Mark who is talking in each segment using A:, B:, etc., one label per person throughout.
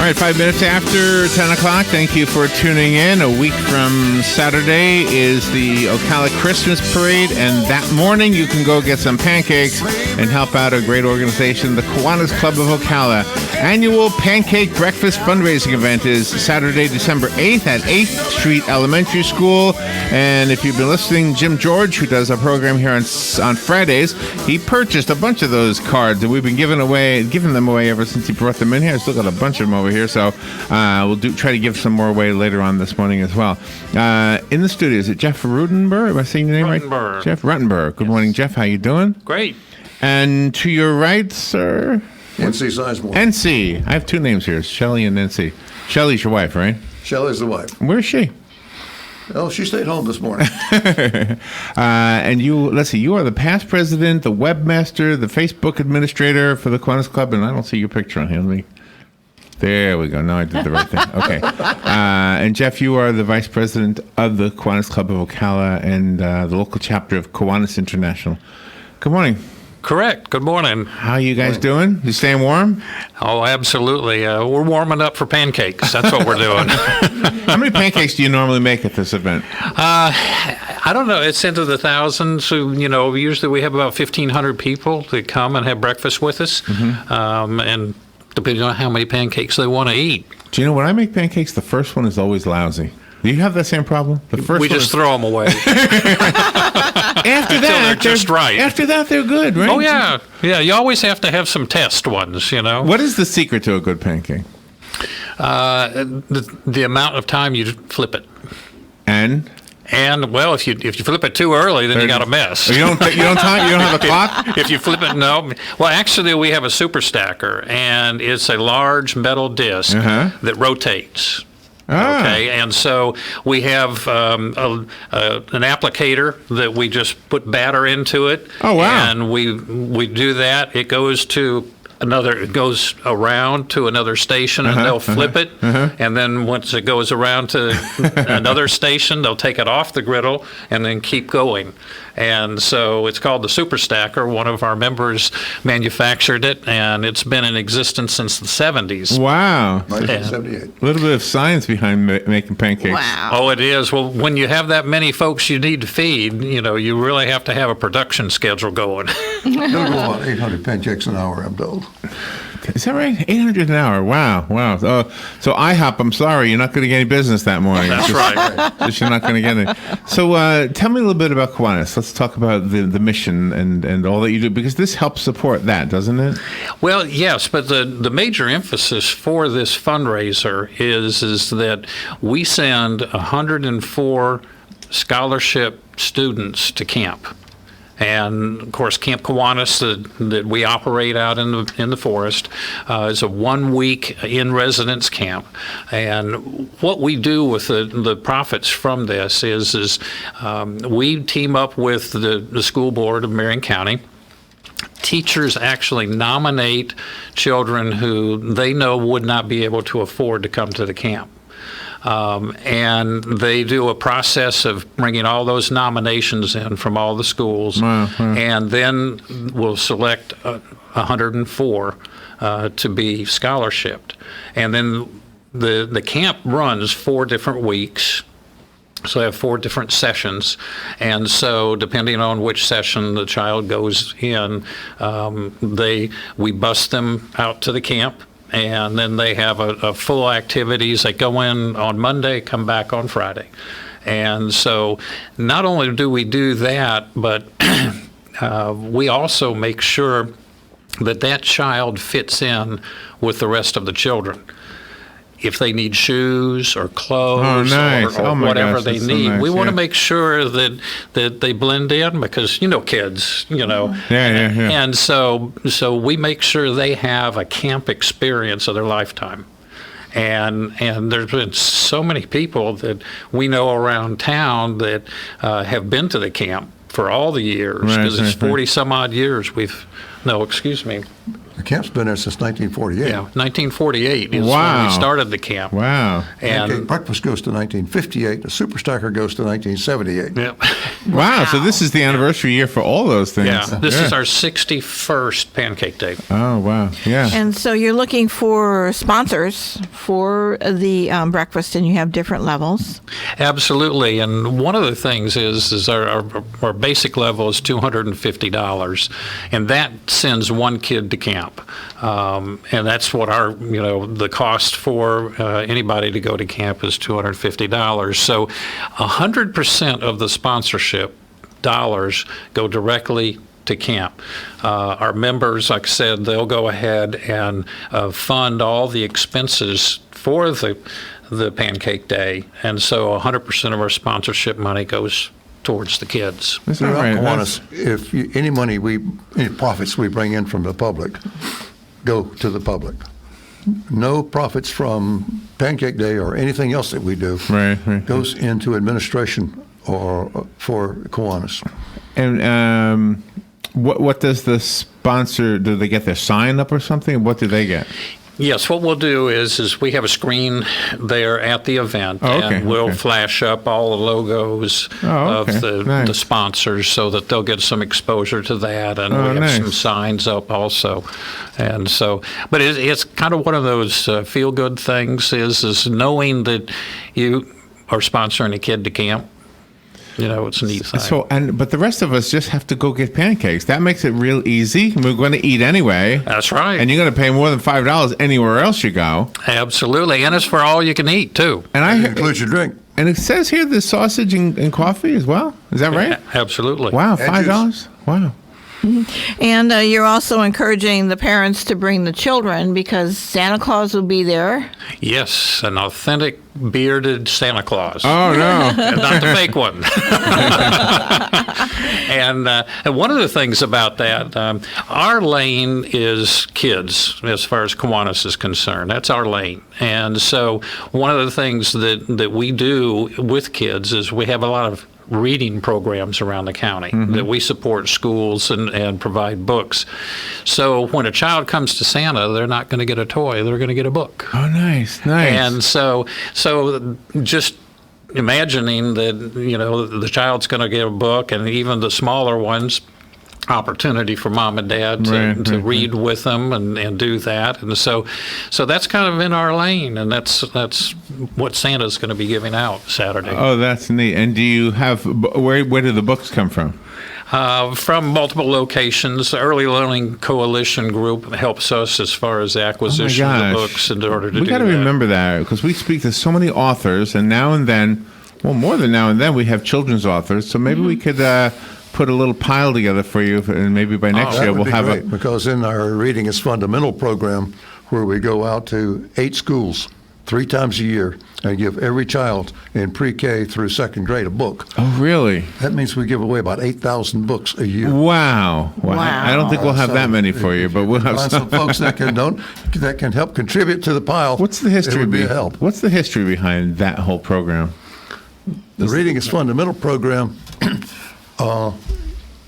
A: right, 5 minutes after 10 o'clock. Thank you for tuning in. A week from Saturday is the Ocala Christmas Parade, and that morning you can go get some pancakes and help out a great organization, the Kiwanis Club of Ocala. Annual Pancake Breakfast fundraising event is Saturday, December 8th at 8th Street Elementary School. And if you've been listening, Jim George, who does our program here on Fridays, he purchased a bunch of those cards, and we've been giving them away ever since he brought them in here. I still got a bunch of them over here, so we'll try to give some more away later on this morning as well. In the studio, is it Jeff Rutenbur? Am I saying your name right? Jeff Rutenbur. Good morning, Jeff. How you doing?
B: Great.
A: And to your right, sir?
C: NC Sizemore.
A: NC. I have two names here, Shelly and NC. Shelly's your wife, right?
C: Shelly's the wife.
A: Where's she?
C: Oh, she stayed home this morning.
A: And let's see, you are the past president, the webmaster, the Facebook administrator for the Kiwanis Club, and I don't see your picture on here. There we go. Now I did the right thing. Okay. And Jeff, you are the vice president of the Kiwanis Club of Ocala and the local chapter of Kiwanis International. Good morning.
B: Correct. Good morning.
A: How are you guys doing? You staying warm?
B: Oh, absolutely. We're warming up for pancakes. That's what we're doing.
A: How many pancakes do you normally make at this event?
B: I don't know. It's into the thousands. So, usually we have about 1,500 people that come and have breakfast with us. Mm-hmm. And depending on how many pancakes they want to eat.
A: Do you know when I make pancakes, the first one is always lousy. Do you have that same problem?
B: We just throw them away.
A: After that,
B: they're just right.
A: After that, they're good, right?
B: Oh, yeah. Yeah, you always have to have some test ones,
A: What is the secret to a good pancake?
B: The amount of time you flip it.
A: And
B: well, if you flip it too early, then you got a mess.
A: You don't have a clock?
B: If you flip it, no. Well, actually, we have a super stacker, and it's a large metal disc that rotates. Okay, and so we have an applicator that we just put batter into it.
A: Oh, wow.
B: And we do that. It goes around to another station, and they'll flip it. And then once it goes around to another station, they'll take it off the griddle and then keep going. And so it's called the Super Stacker. One of our members manufactured it, and it's been in existence since the 70s.
A: Wow.
C: 1978.
A: A little bit of science behind making pancakes.
D: Wow.
B: Oh, it is. Well, when you have that many folks you need to feed, you really have to have a production schedule going.
C: It'll go about 800 pancakes an hour, I'm told.
A: Is that right? 800 an hour. Wow. So IHOP, I'm sorry, you're not going to get any business that morning.
B: That's right.
A: Just you're not going to get it. So tell me a little bit about Kiwanis. Let's talk about the mission and all that you do, because this helps support that, doesn't it?
B: Well, yes, but the major emphasis for this fundraiser is that we send 104 scholarship students to camp. And of course, Camp Kiwanis that we operate out in the forest is a 1-week in-residence camp. And what we do with the profits from this is we team up with the school board of Marion County. Teachers actually nominate children who they know would not be able to afford to come to the camp. And they do a process of bringing all those nominations in from all the schools, and then we'll select 104 to be scholarshiped. And then the camp runs 4 different weeks. So I have 4 different sessions, and so depending on which session the child goes in, we bus them out to the camp. And then they have a full activities. They go in on Monday, come back on Friday. And so not only do we do that, but we also make sure that child fits in with the rest of the children. If they need shoes or clothes or whatever they need, we want to make sure that they blend in, because kids,
A: Yeah.
B: And so we make sure they have a camp experience of their lifetime. And there's been so many people that we know around town that have been to the camp for all the years, because it's 40 some odd years
C: The camp's been there since 1948.
B: Yeah, 1948 is when
A: Wow.
B: we started the camp.
A: Wow.
C: Pancake
B: And
C: breakfast goes to 1958. The Super Stacker goes to 1978.
B: yeah,
A: Wow. So this is the anniversary year for all those things.
B: yeah, this is our 61st Pancake Day.
A: Oh, wow. Yeah.
D: And so you're looking for sponsors for the breakfast, and you have different levels.
B: Absolutely, and one of the things is our basic level is $250, and that sends one kid to camp, and that's what the cost for anybody to go to camp is $250. So 100% of the sponsorship dollars go directly to camp. Our members, like I said, they'll go ahead and fund all the expenses for the Pancake Day, and so 100% of our sponsorship money goes towards the kids.
A: That's not
C: Throughout
A: right.
C: Kiwanis, any profits we bring in from the public go to the public. No profits from Pancake Day or anything else that we do
A: Right.
C: goes into administration or for Kiwanis.
A: And what does the sponsor, do they get their sign up or something? What do they get?
B: Yes, what we'll do is we have a screen there at the event,
A: Oh, okay,
B: and we'll
A: okay.
B: flash up all the logos
A: Oh, okay,
B: of the
A: nice.
B: sponsors so that they'll get some exposure to that, and
A: Oh,
B: we have
A: nice.
B: some signs up also. And so, but it's kind of one of those feel-good things is knowing that you are sponsoring a kid to camp. It's a neat thing.
A: So, but the rest of us just have to go get pancakes. That makes it real easy. We're going to eat anyway.
B: That's right.
A: And you're going to pay more than $5 anywhere else you go.
B: Absolutely, and it's for all you can eat too.
A: And
C: It includes your drink.
A: and it says here there's sausage and coffee as well. Is that right?
B: Absolutely.
A: Wow,
C: And
A: $5. Wow.
D: And you're also encouraging the parents to bring the children because Santa Claus will be there.
B: Yes, an authentic bearded Santa Claus.
A: Oh no.
B: And not the fake one. And one of the things about that, our lane is kids as far as Kiwanis is concerned. That's our lane. And so one of the things that we do with kids is we have a lot of reading programs around the county that we support schools and provide books. So when a child comes to Santa, they're not going to get a toy, they're going to get a book.
A: Oh, nice.
B: And so just imagining that, the child's going to get a book, and even the smaller ones, opportunity for mom and dad to read with them and do that. And so that's kind of in our lane, and that's what Santa's going to be giving out Saturday.
A: Oh, that's neat. And do you have, where do the books come from?
B: From multiple locations. The Early Learning Coalition group helps us as far as the acquisition of the books in order to do that.
A: We got to remember that because we speak to so many authors, and now and then, well, more than now and then, we have children's authors. So maybe we could put a little pile together for you, and maybe by next year
C: That would
A: we'll
C: be
A: have
C: great,
A: it.
C: because in our Reading is Fundamental program, where we go out to 8 schools 3 times a year and give every child in pre-K through 2nd grade a book.
A: Oh, really?
C: That means we give away about 8,000 books a year.
A: Wow. I don't think we'll have that many for you, but we'll have
C: Find
A: some.
C: some folks that can help contribute to the pile.
A: What's the history?
C: It would be a help.
A: What's the history behind that whole program?
C: The Reading is Fundamental program,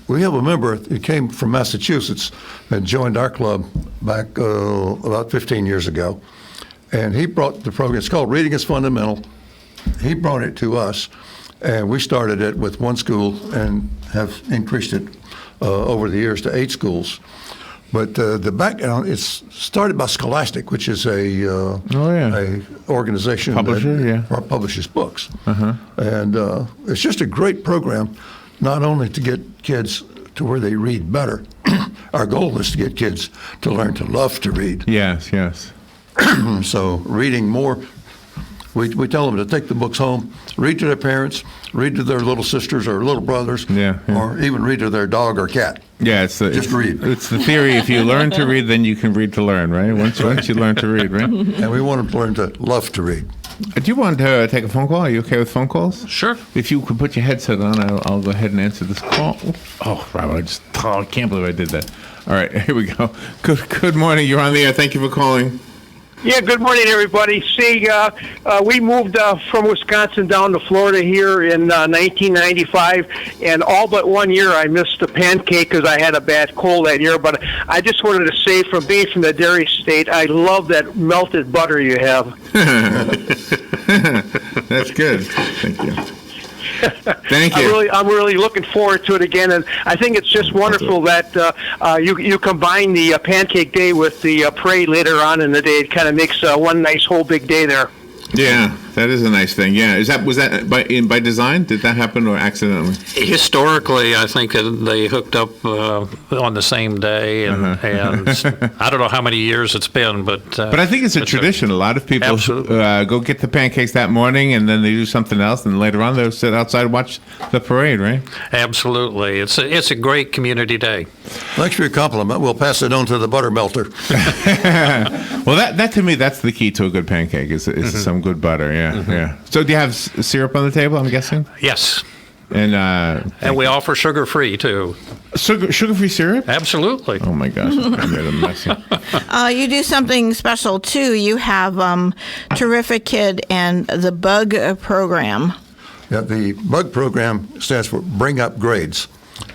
C: we have a member who came from Massachusetts and joined our club back about 15 years ago. And he brought the program, it's called Reading is Fundamental. He brought it to us, and we started it with 1 school and have increased it over the years to 8 schools. But the background, it's started by Scholastic, which is a organization
A: Publisher,
C: that publishes books. And it's just a great program, not only to get kids to where they read better. Our goal is to get kids to learn to love to read.
A: Yes.
C: So reading more, we tell them to take the books home, read to their parents, read to their little sisters or little brothers, or even read to their dog or cat.
A: Yeah,
C: Just read.
A: It's the theory. If you learn to read, then you can read to learn, right? Once you learn to read, right?
C: And we want them to learn to love to read.
A: Do you want to take a phone call? Are you okay with phone calls?
B: Sure.
A: If you could put your headset on, I'll go ahead and answer this call. Oh, Robert, I can't believe I did that. All right, here we go. Good morning. You're on the air. Thank you for calling.
E: Yeah, good morning, everybody. See, we moved from Wisconsin down to Florida here in 1995, and all but 1 year I missed the Pancake because I had a bad cold that year. But I just wanted to say, from being from the dairy state, I love that melted butter you have.
A: That's good. Thank you. Thank you.
E: I'm really looking forward to it again, and I think it's just wonderful that you combine the Pancake Day with the parade later on in the day. It kind of makes one nice whole big day there.
A: Yeah, that is a nice thing. Yeah, was that by design? Did that happen or accidentally?
B: Historically, I think they hooked up on the same day, and I don't know how many years it's been, but
A: I think it's a tradition. A lot of people go get the pancakes that morning, and then they do something else, and later on they'll sit outside and watch the parade, right?
B: Absolutely, it's a great community day.
C: Thanks for your compliment. We'll pass it on to the butter melter.
A: Well, that to me, that's the key to a good pancake is some good butter. Yeah. So do you have syrup on the table, I'm guessing?
B: Yes.
A: And
B: we offer sugar-free, too.
A: Sugar-free syrup?
B: Absolutely.
A: Oh, my gosh. I made a mess.
D: You do something special, too. You have Terrific Kid and the Bug program.
C: Yeah, the BUG program stands for Bring Up Grades.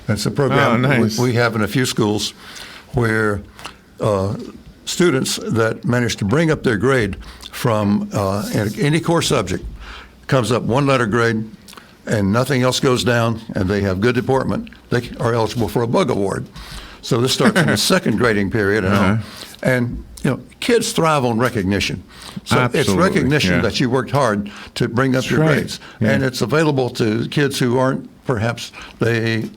C: That's a program we have in a few schools where students that manage to bring up their grade from any core subject comes up one-letter grade and nothing else goes down and they have good deportment, they are eligible for a BUG award. So this starts in the second grading period. And kids thrive on recognition. So
A: Absolutely,
C: it's recognition that you worked hard to bring up your grades. Yeah. And it's available to kids who aren't, perhaps, they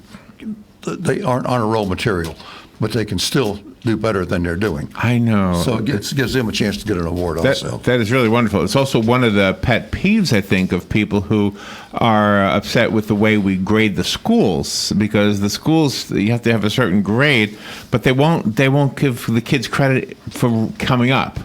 C: aren't honor roll material, but they can still do better than they're doing.
A: I know.
C: So it gives them a chance to get an award also.
A: That is really wonderful. It's also one of the pet peeves, I think, of people who are upset with the way we grade the schools, because the schools, you have to have a certain grade, but they won't give the kids credit for coming up.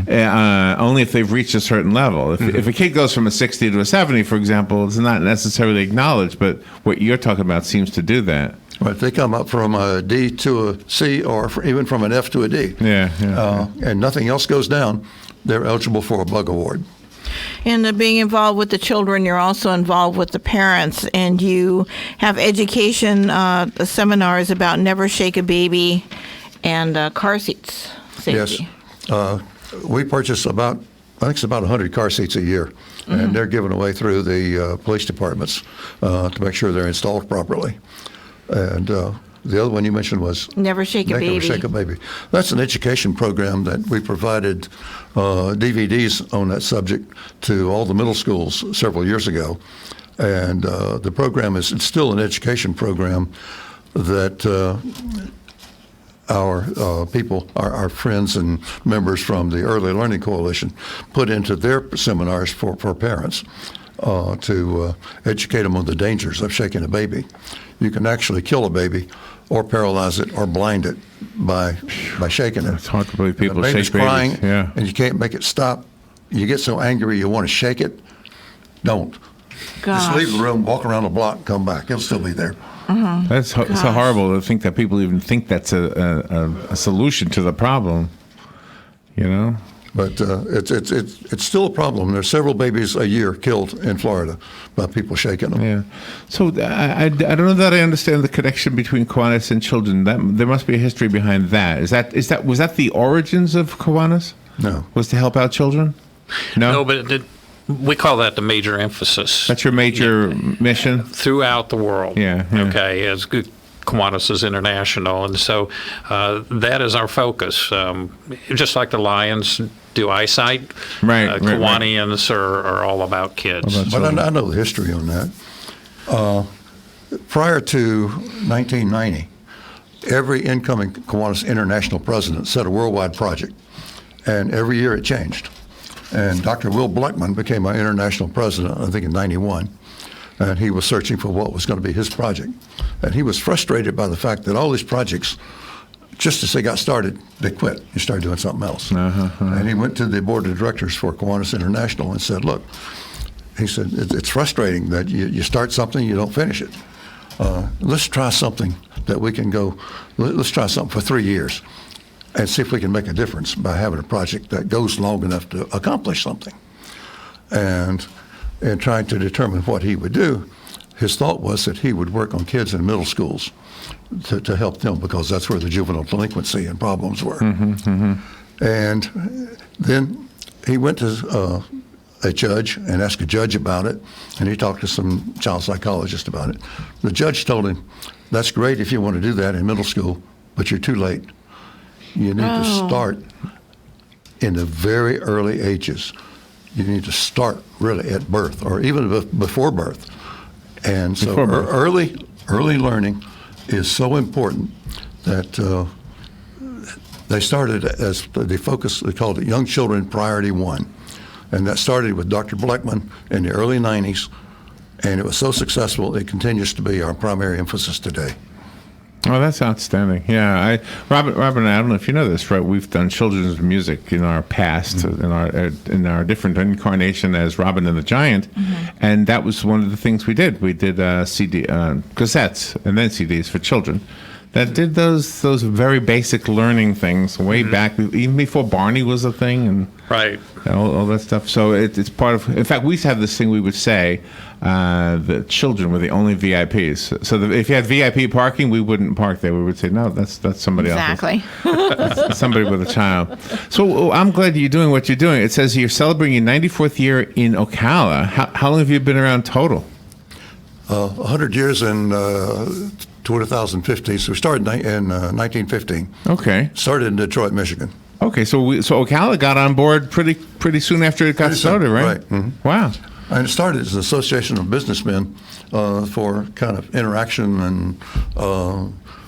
A: Only if they've reached a certain level. If a kid goes from a 60 to a 70, for example, it's not necessarily acknowledged, but what you're talking about seems to do that.
C: Right, they come up from a D to a C, or even from an F to a D. And nothing else goes down, they're eligible for a BUG award.
D: And being involved with the children, you're also involved with the parents, and you have education seminars about never shake a baby and car seats safety.
C: Yes. We purchase I think it's about 100 car seats a year, and they're given away through the police departments to make sure they're installed properly. And the other one you mentioned was
D: Never Shake a Baby.
C: Never Shake a Baby. That's an education program that we provided DVDs on that subject to all the middle schools several years ago. And the program it's still an education program that our people, our friends and members from the Early Learning Coalition put into their seminars for parents to educate them on the dangers of shaking a baby. You can actually kill a baby or paralyze it or blind it by shaking it.
A: It's hard to believe people
C: shake
A: shake babies.
C: Crying,
A: yeah.
C: And you can't make it stop. You get so angry you want to shake it. Don't.
D: Gosh.
C: Just leave the room, walk around the block, come back. It'll still be there.
A: That's so horrible to think that people even think that's a solution to the problem.
C: But it's still a problem. There's several babies a year killed in Florida by people shaking them.
A: Yeah. So I don't know that I understand the connection between Kiwanis and children. There must be a history behind that. Was that the origins of Kiwanis?
C: No.
A: Was to help out children? No,
B: but we call that the major emphasis.
A: That's your major mission?
B: Throughout the world.
A: Yeah.
B: Okay, as good. Kiwanis is international, and so that is our focus. Just like the Lions do eyesight, Kiwanians are all about kids.
C: But I know the history on that. Prior to 1990, every incoming Kiwanis international president set a worldwide project, and every year it changed. And Dr. Will Blackman became our international president, I think in 91. And he was searching for what was going to be his project. And he was frustrated by the fact that all these projects, just as they got started, they quit. You started doing something else. And he went to the board of directors for Kiwanis International and said, look, he said, it's frustrating that you start something, you don't finish it. Let's try something that we can go, let's try something for 3 years. and see if we can make a difference by having a project that goes long enough to accomplish something. And in trying to determine what he would do, his thought was that he would work on kids in middle schools to help them, because that's where the juvenile delinquency and problems were. And then he went to a judge and asked a judge about it, and he talked to some child psychologist about it. The judge told him, that's great if you want to do that in middle school, but you're too late. You need to start in the very early ages. You need to start really at birth, or even before birth. And so early learning is so important that they started as they called it Young Children Priority 1. And that started with Dr. Bleckman in the early 90s, and it was so successful it continues to be our primary emphasis today.
A: Oh, that's outstanding. Yeah, Robin, I don't know if you know this, right? We've done children's music in our past, in our different incarnation as Robin and the Giant, and that was one of the things we did. We did CD cassettes and then CDs for children that did those very basic learning things way back, even before Barney was a thing, and
B: Right.
A: all that stuff. So it's part of. In fact, we used to have this thing. We would say the children were the only VIPs. So if you had VIP parking, we wouldn't park there. We would say, no, that's somebody else.
D: Exactly.
A: That's somebody with a child. So I'm glad you're doing what you're doing. It says you're celebrating your 94th year in Ocala. How long have you been around total?
C: 100 years in 2015. So we started in 1915.
A: Okay.
C: Started in Detroit, Michigan.
A: Okay. So Ocala got on board pretty soon after it got started, right?
C: Right. Mm-hmm.
A: Wow.
C: And it started as an association of businessmen for kind of interaction and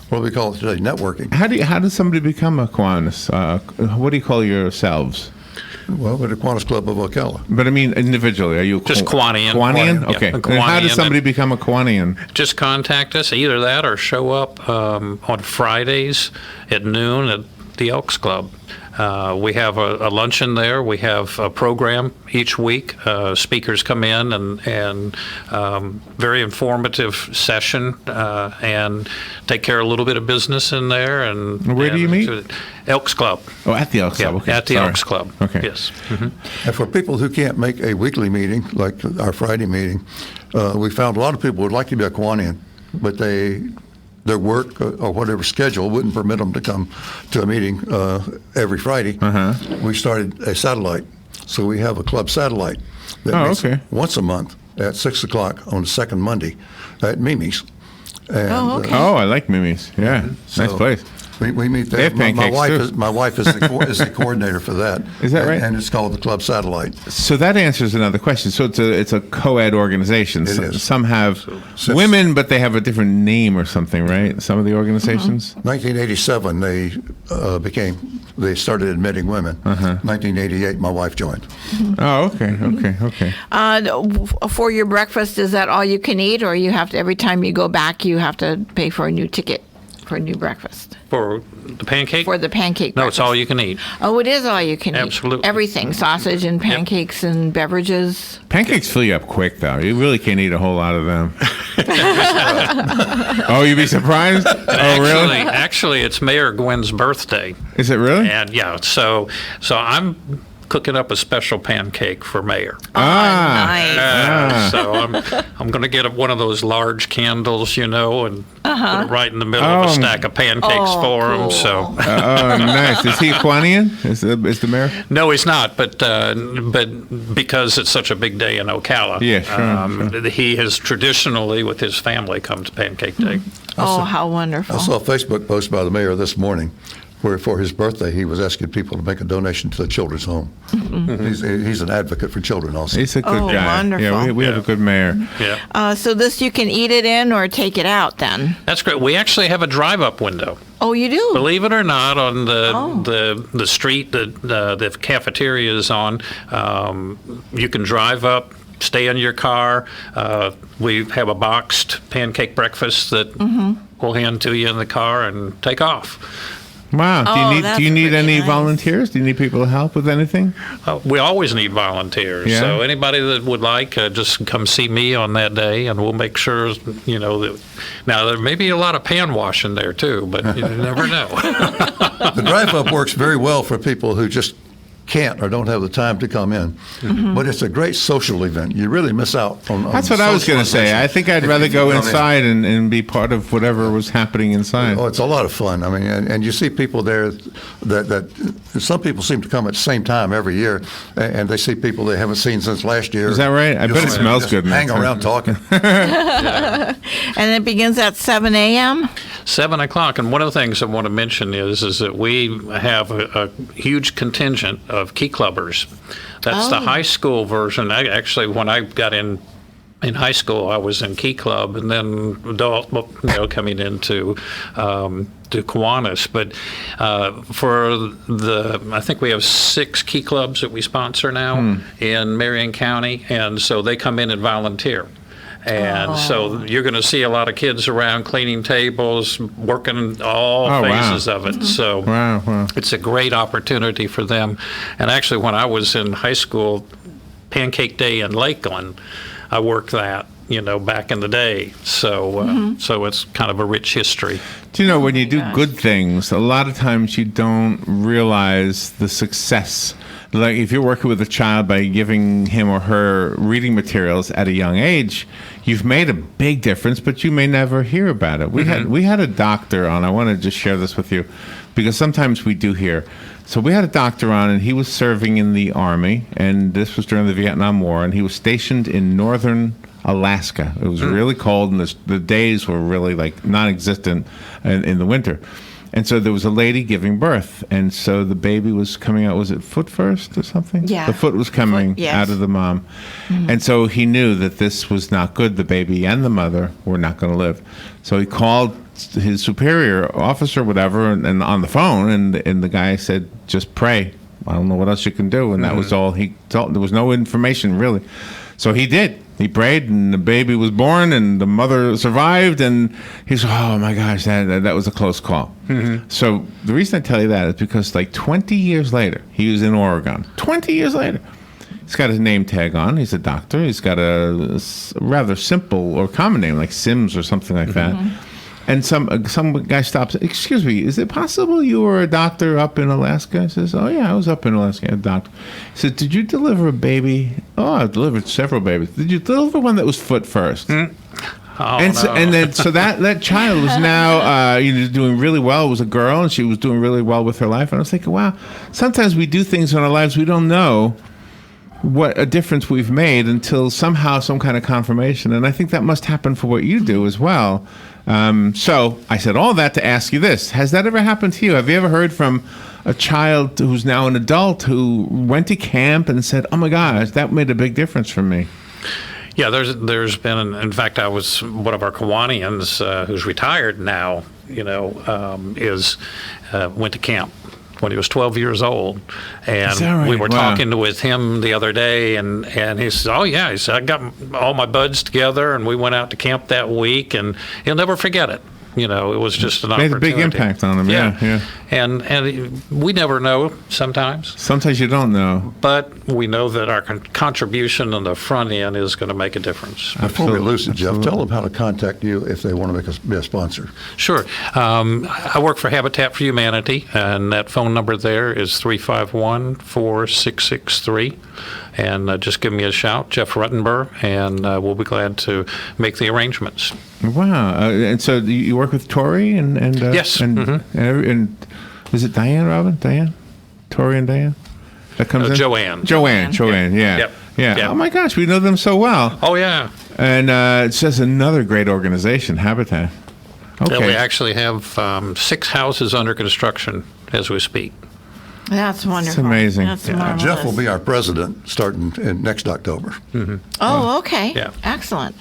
C: what do we call it today, networking.
A: How does somebody become a Kiwanis? What do you call yourselves?
C: Well, we're the Kiwanis Club of Ocala.
A: But I mean, individually, are you
B: Just Kiwanian.
A: Kiwanian?
B: Yeah,
A: Okay.
B: a
A: And how does
B: Kiwanian.
A: somebody become a Kiwanian?
B: Just contact us, either that or show up on Fridays at noon at the Elks Club. We have a luncheon there. We have a program each week. Speakers come in and very informative session and take care of a little bit of business in there. And
A: Where do you meet?
B: Elks Club.
A: Oh, at the Elks Club. Okay.
B: At the
A: Sorry.
B: Elks Club.
A: Okay.
B: Yes.
C: And for people who can't make a weekly meeting, like our Friday meeting, we found a lot of people would like to be a Kiwanian, but their work or whatever schedule wouldn't permit them to come to a meeting every Friday. We started a satellite. So we have a club satellite that meets once a month at 6 o'clock on the second Monday at Mimi's. And,
A: Oh, I like Mimi's. Yeah. Nice place.
C: We meet there.
A: They have pancakes,
C: My wife is the coordinator for that.
A: Is that right?
C: And it's called the Club Satellite.
A: So that answers another question. So it's a co-ed organization.
C: It is.
A: Some have
C: So-
A: women, but they have a different name or something, right? Some of the organizations.
C: 1987, they started admitting women. 1988, my wife joined.
A: Oh, okay.
D: For your breakfast, is that all you can eat, or you have to, every time you go back, you have to pay for a new ticket for a new breakfast?
B: For the pancake?
D: For the pancake
B: No,
D: breakfast.
B: it's all you can eat.
D: Oh, it is all you can eat.
B: Absolutely.
D: Everything, sausage and pancakes and beverages.
A: Pancakes fill you up quick, though. You really can't eat a whole lot of them. Oh, you'd be surprised? Oh, really?
B: Actually, it's Mayor Gwen's birthday.
A: Is it really?
B: And yeah, so I'm cooking up a special pancake for Mayor.
D: Nice.
B: So I'm going to get one of those large candles, and put it right in the middle of a stack of pancakes for him.
D: cool.
B: So
A: Oh, nice. Is he a Kiwanian? Is the mayor?
B: no, he's not, but because it's such a big day in Ocala,
A: Yeah, sure.
B: he has traditionally, with his family, come to Pancake Day.
D: Oh, how wonderful.
C: I saw a Facebook post by the mayor this morning where for his birthday he was asking people to make a donation to the children's home. He's an advocate for children also.
A: He's a good
D: Oh,
A: guy.
D: wonderful.
A: Yeah, we have a good mayor.
B: Yeah,
D: So this you can eat it in or take it out then?
B: that's great. We actually have a drive-up window.
D: Oh, you do?
B: Believe it or not, on the street that the cafeteria is on, you can drive up, stay in your car. We have a boxed pancake breakfast that we'll hand to you in the car and take off.
A: Wow.
D: Oh, that's
A: Do you need
D: pretty
A: any
D: nice.
A: volunteers? Do you need people to help with anything?
B: We always need volunteers.
A: Yeah.
B: So anybody that would like, just come see me on that day, and we'll make sure, that. Now, there may be a lot of pan washing there, too, but you never know.
C: The drive-up works very well for people who just can't or don't have the time to come in. But it's a great social event. You really miss out on
A: That's what I was going to say. I think I'd rather go inside and be part of whatever was happening inside.
C: Oh, it's a lot of fun. I mean, and you see people there that some people seem to come at the same time every year, and they see people they haven't seen since last year.
A: Is that right? I bet it smells good.
C: Hang around talking.
D: And it begins at 7 a.m.?
B: 7 o'clock, and one of the things I want to mention is that we have a huge contingent of key clubbers. That's the high school version. Actually, when I got in high school, I was in Key Club, and then adult, coming into to Kiwanis. But I think we have 6 Key Clubs that we sponsor now in Marion County, and so they come in and volunteer. And so you're going to see a lot of kids around cleaning tables, working all phases of it. So it's a great opportunity for them. And actually, when I was in high school, Pancake Day in Lakeland, I worked that, back in the day. So so it's kind of a rich history.
A: Do you know, when you do good things, a lot of times you don't realize the success. Like if you're working with a child by giving him or her reading materials at a young age, you've made a big difference, but you may never hear about it. We had a doctor on. I want to just share this with you because sometimes we do hear. So we had a doctor on, and he was serving in the Army, and this was during the Vietnam War, and he was stationed in northern Alaska. It was really cold, and the days were really like non-existent in the winter. And so there was a lady giving birth, and so the baby was coming out. Was it foot first or something?
D: Yeah.
A: The foot was coming out of the mom. And so he knew that this was not good. The baby and the mother were not going to live. So he called his superior officer, whatever, and on the phone, and the guy said, just pray. I don't know what else you can do. And that was all he told. There was no information, really. So he did. He prayed, and the baby was born, and the mother survived, and he said, oh, my gosh, that was a close call. So the reason I tell you that is because, 20 years later, he was in Oregon. 20 years later, he's got his name tag on. He's a doctor. He's got a rather simple or common name, like Sims or something like that. And some guy stops. Excuse me, is it possible you were a doctor up in Alaska? He says, oh, yeah, I was up in Alaska, a doctor. He said, did you deliver a baby? Oh, I've delivered several babies. Did you deliver one that was foot first?
B: Oh,
A: And so that child was now doing really well. It was a girl, and she was doing really well with her life. And I was thinking, wow, sometimes we do things in our lives we don't know what a difference we've made until somehow some kind of confirmation. And I think that must happen for what you do as well. So I said all that to ask you this. Has that ever happened to you? Have you ever heard from a child who's now an adult who went to camp and said, oh, my gosh, that made a big difference for me?
B: Yeah, there's been, in fact, I was one of our Kiwanians who's retired now, went to camp when he was 12 years old. And
A: right?
B: we were talking with him the other day, and he said, oh, yeah, he said, I got all my buds together, and we went out to camp that week, and he'll never forget it. It was just an opportunity.
A: Made a big impact on him, yeah.
B: And we never know sometimes.
A: Sometimes you don't know.
B: But we know that our contribution on the front end is going to make a difference.
C: Before we lose it, Jeff, tell them how to contact you if they want to be a sponsor.
B: Sure. I work for Habitat for Humanity, and that phone number there is 351-4663. And just give me a shout, Jeff Rutenbur, and we'll be glad to make the arrangements.
A: Wow. And so you work with Tori and
B: yes.
A: And is it Diane, Robin? Diane? Tori and Diane? That comes in?
B: Joanne,
A: yeah.
B: Yep.
A: Yeah. Oh, my gosh, we know them so well.
B: Oh, yeah.
A: And it's just another great organization, Habitat. Okay.
B: And we actually have 6 houses under construction as we speak.
D: That's wonderful.
A: It's amazing.
D: That's marvelous.
C: Jeff will be our president starting in next October.
D: Oh, okay.
B: Yeah.
D: Excellent.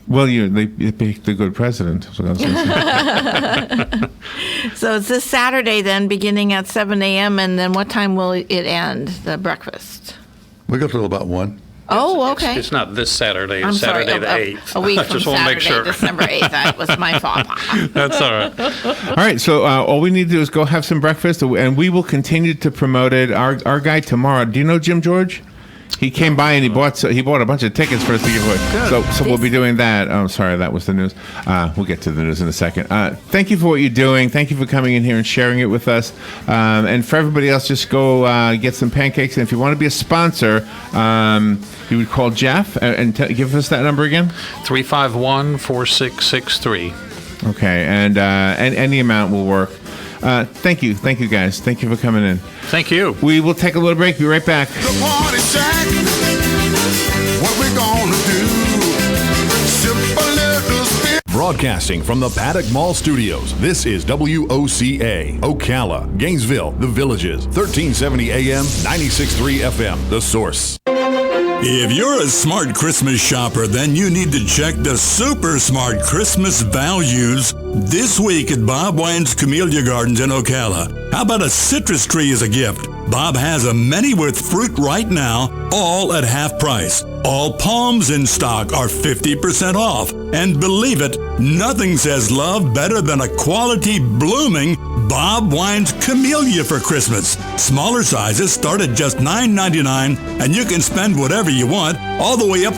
A: Well, they picked the good president. So
D: it's this Saturday then, beginning at 7 a.m., and then what time will it end, the breakfast?
C: We go till about 1.
D: Oh, okay.
B: It's not this Saturday. It's
D: I'm sorry,
B: Saturday the 8th.
D: a week
B: I
D: from
B: just want to make
D: Saturday,
B: sure.
D: December 8th. That was my fault.
B: That's all right.
A: All right, so all we need to do is go have some breakfast, and we will continue to promote it. Our guy tomorrow, do you know Jim George? He came by and he bought a bunch of tickets for us to give away. So we'll be doing that. Oh, sorry, that was the news. We'll get to the news in a second. Thank you for what you're doing. Thank you for coming in here and sharing it with us. And for everybody else, just go get some pancakes. And if you want to be a sponsor, you would call Jeff and give us that number again.
B: 351-4663.
A: Okay, and any amount will work. Thank you guys. Thank you for coming in.
B: Thank you.
A: We will take a little break. Be right back.
F: The party shack. What we gonna do? Simple little spin.
G: Broadcasting from the Paddock Mall Studios, this is WOCA, Ocala, Gainesville, The Villages, 1370 AM, 96.3 FM, The Source.
H: If you're a smart Christmas shopper, then you need to check the super smart Christmas values this week at Bob Wine's Camellia Gardens in Ocala. How about a citrus tree as a gift? Bob has a many with fruit right now, all at half price. All palms in stock are 50% off. And believe it, nothing says love better than a quality blooming Bob Wine's Camellia for Christmas. Smaller sizes start at just $9.99, and you can spend whatever you want, all the way up